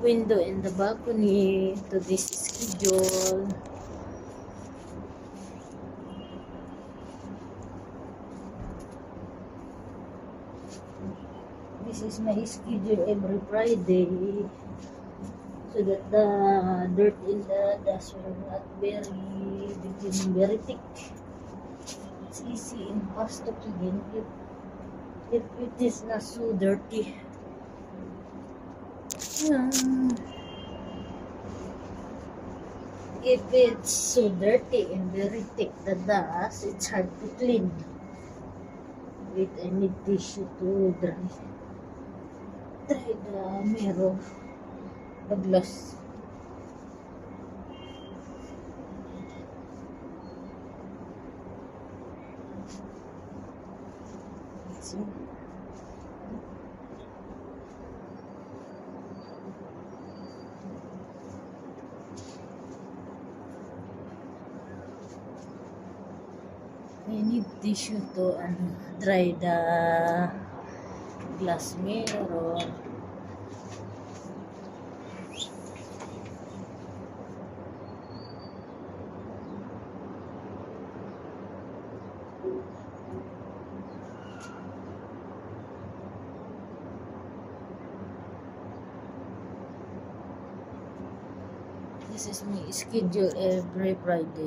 window in the balcony to this schedule. This is my schedule every Friday, so that the dirt in the dust will not become very thick. It's easy and fast to clean if it is not so dirty. If it's so dirty and very thick, the dust, it's hard to clean. Wait, I need tissue to dry the mirror, the glass. See? I need tissue to dry the glass mirror. This is my schedule every Friday.